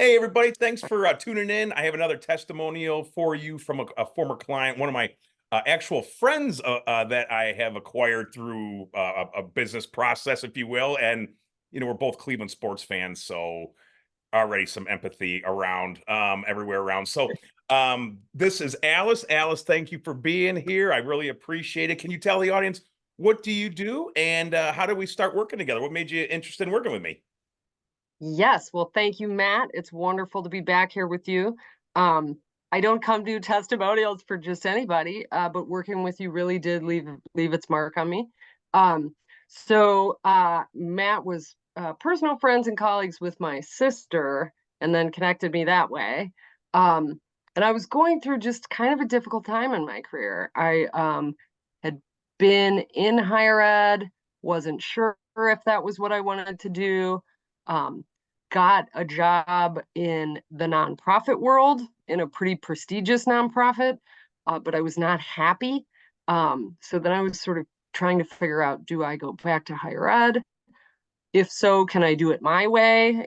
Hey, everybody. Thanks for tuning in. I have another testimonial for you from a former client, one of my actual friends that I have acquired through a business process, if you will. And, we're both Cleveland sports fans, so already some empathy around everywhere around. So this is Alice. Alice, thank you for being here. I really appreciate it. Can you tell the audience, what do you do and how did we start working together? What made you interested in working with me? Yes, well, thank you, Matt. It's wonderful to be back here with you. Um, I don't come to testimonials for just anybody, but working with you really did leave its mark on me. Matt was personal friends and colleagues with my sister, and then connected me that way. And I was going through just kind of a difficult time in my career. I had been in higher ed, wasn't sure if that was what I wanted to do. Um, got a job in the nonprofit world, in a pretty prestigious nonprofit, but I was not happy. So then I was sort of trying to figure out, do I go back to higher ed? If so, can I do it my way?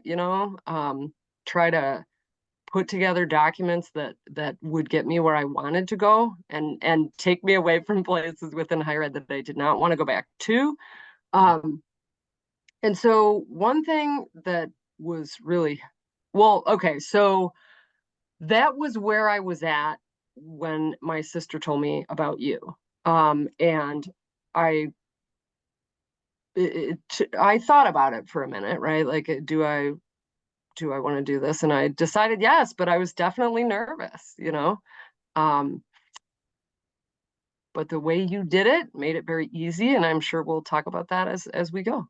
Try to put together documents that would get me where I wanted to go and take me away from places within higher ed that I did not want to go back to. And so one thing that was really, well, okay, so that was where I was at when my sister told me about you. And I I thought about it for a minute, right? Like, do I want to do this? And I decided yes, but I was definitely nervous. Um, but the way you did it made it very easy, and I'm sure we'll talk about that as we go.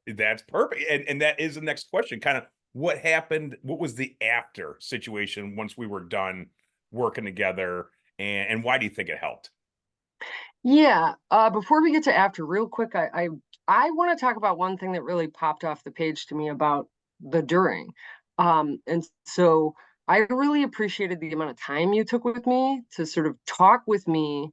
That's perfect. And that is the next question. Kind of what happened? What was the after situation once we were done working together? And why do you think it helped? Yeah. Before we get to after, real quick, I want to talk about one thing that really popped off the page to me about the during. And so I really appreciated the amount of time you took with me to sort of talk with me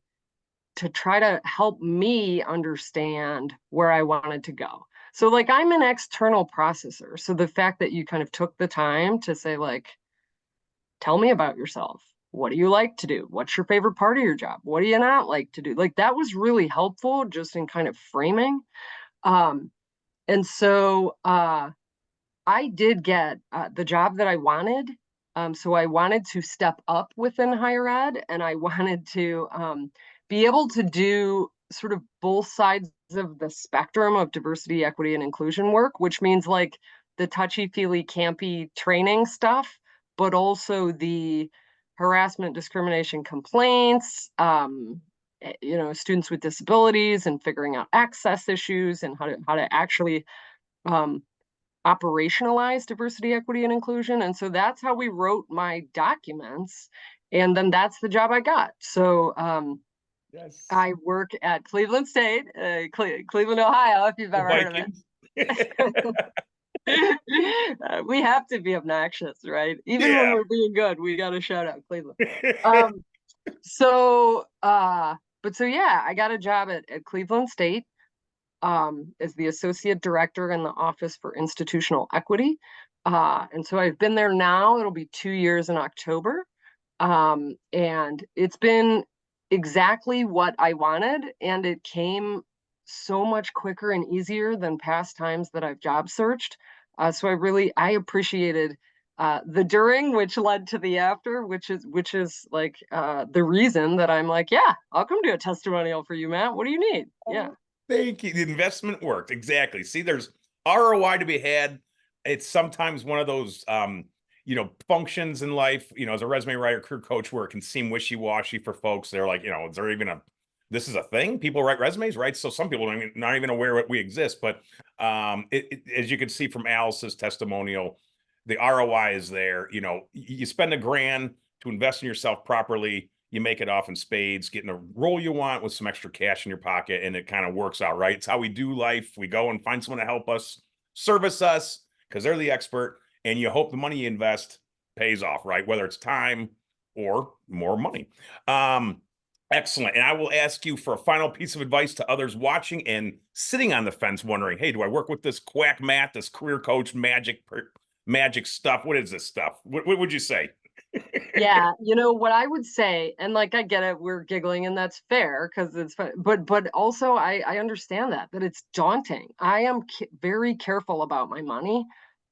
to try to help me understand where I wanted to go. So like I'm an external processor. So the fact that you kind of took the time to say like, tell me about yourself. What do you like to do? What's your favorite part of your job? What do you not like to do? Like that was really helpful just in kind of framing. Um, and so I did get the job that I wanted. So I wanted to step up within higher ed, and I wanted to be able to do sort of both sides of the spectrum of diversity, equity, and inclusion work, which means like the touchy-feely, campy training stuff, but also the harassment, discrimination complaints, students with disabilities and figuring out access issues and how to actually um, operationalize diversity, equity, and inclusion. And so that's how we wrote my documents. And then that's the job I got. So Yes. I work at Cleveland State, Cleveland, Ohio, if you've The ever heard of Vikings. it. We have to be obnoxious, right? Even when Yeah. we're being good, we got to shout out Cleveland. Um, but yeah, I got a job at Cleveland State as the associate director in the Office for Institutional Equity. And so I've been there now, it'll be 2 years in October. And it's been exactly what I wanted, and it came so much quicker and easier than past times that I've job searched. So I appreciated the during, which led to the after, which is like the reason that I'm like, yeah, I'll come do a testimonial for you, Matt. What do you need? Yeah. Thank you. The investment worked. Exactly. See, there's ROI to be had. It's sometimes one of those functions in life, as a resume writer, career coach, where it can seem wishy-washy for folks. They're like, is there even this is a thing? People write resumes, right? So some people are not even aware that we exist. But as you can see from Alice's testimonial, the ROI is there. You spend $1,000 to invest in yourself properly, you make it off in spades, getting a role you want with some extra cash in your pocket, and it kind of works out, right? It's how we do life. We go and find someone to help us, service us, because they're the expert, and you hope the money you invest pays off, right? Whether it's time or more money. Excellent. And I will ask you for a final piece of advice to others watching and sitting on the fence wondering, hey, do I work with this quack Matt, this career coach, magic magic stuff. What is this stuff? What would you say? Yeah, you know what I would say, and like I get it, we're giggling, and that's fair because it's fun. But also I understand that it's daunting. I am very careful about my money,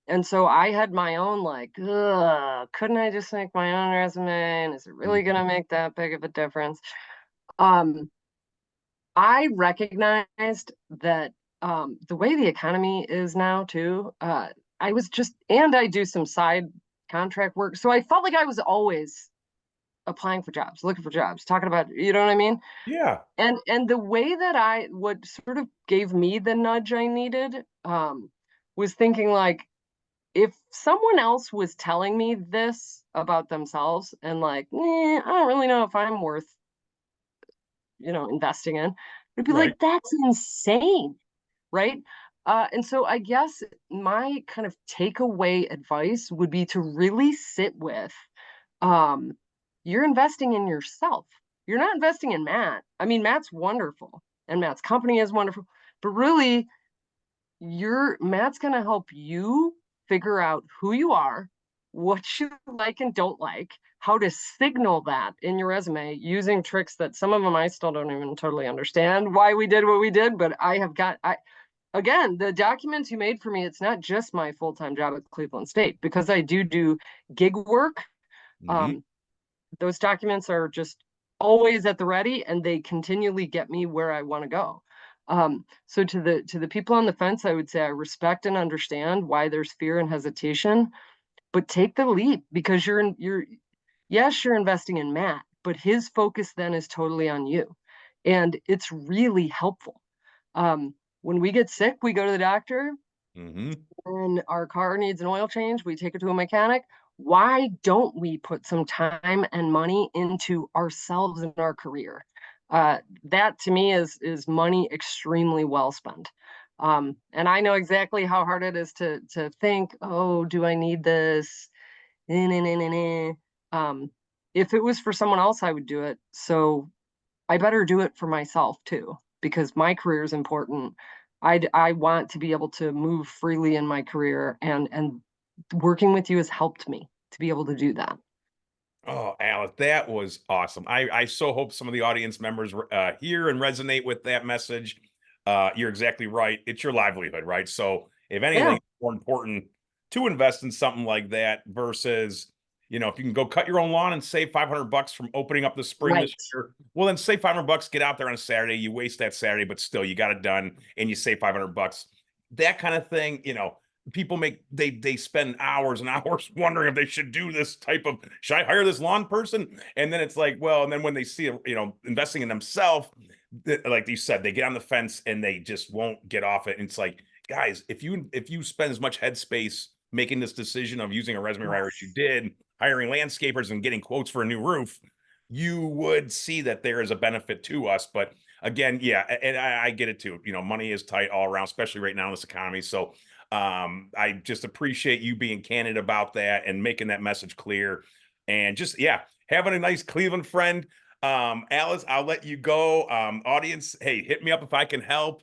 and so I had my own like, ugh, couldn't I just make my own resume? And is it really gonna make that big of a difference? I recognized that the way the economy is now too, I was just, and I do some side contract work. So I felt like I was always applying for jobs, looking for jobs, talking about, you know what I mean? Yeah. And the way that what sort of gave me the nudge I needed, was thinking like, if someone else was telling me this about themselves and like, I don't really know if I'm worth, investing in, I'd be Right. like, that's insane, right? And so I guess my kind of takeaway advice would be to really sit with, um, you're investing in yourself. You're not investing in Matt. I mean, Matt's wonderful and Matt's company is wonderful, but really, Matt's going to help you figure out who you are, what you like and don't like, how to signal that in your resume using tricks that some of them I still don't even totally understand why we did what we did, but again, the documents you made for me, it's not just my full-time job at Cleveland State because I do gig work. Hmm. Um, those documents are just always at the ready and they continually get me where I want to go. So to the people on the fence, I would say I respect and understand why there's fear and hesitation, but take the leap because yes, you're investing in Matt, but his focus then is totally on you. And it's really helpful. When we get sick, we go to the doctor Hmm. and our car needs an oil change, we take it to a mechanic. Why don't we put some time and money into ourselves and our career? That to me is money extremely well spent. And I know exactly how hard it is to think, oh, do I need this? Um, if it was for someone else, I would do it. So I better do it for myself too, because my career is important. I want to be able to move freely in my career, and working with you has helped me to be able to do that. Oh, Alice, that was awesome. I so hope some of the audience members hear and resonate with that message. You're exactly right. It's your livelihood, right? So if anything, Yeah, it's more important to invest in something like that versus, if you can go cut your own lawn and save $500 from opening up the spring this right. year, well, then save $500, get out there on a Saturday. You waste that Saturday, but still you got it done and you save $500. That kind of thing, people they spend hours and hours wondering if they should do this type of, should I hire this lawn person? And then it's like, well, and then when they see investing in themselves, like you said, they get on the fence and they just won't get off it. And it's like, guys, if you spend as much headspace making this decision of using a resume writer as you Yes. did, hiring landscapers and getting quotes for a new roof, you would see that there is a benefit to us. But again, yeah, and I get it too. Money is tight all around, especially right now in this economy. So I just appreciate you being candid about that and making that message clear. And just, yeah, having a nice Cleveland friend. Alice, I'll let you go. Audience, hey, hit me up if I can help.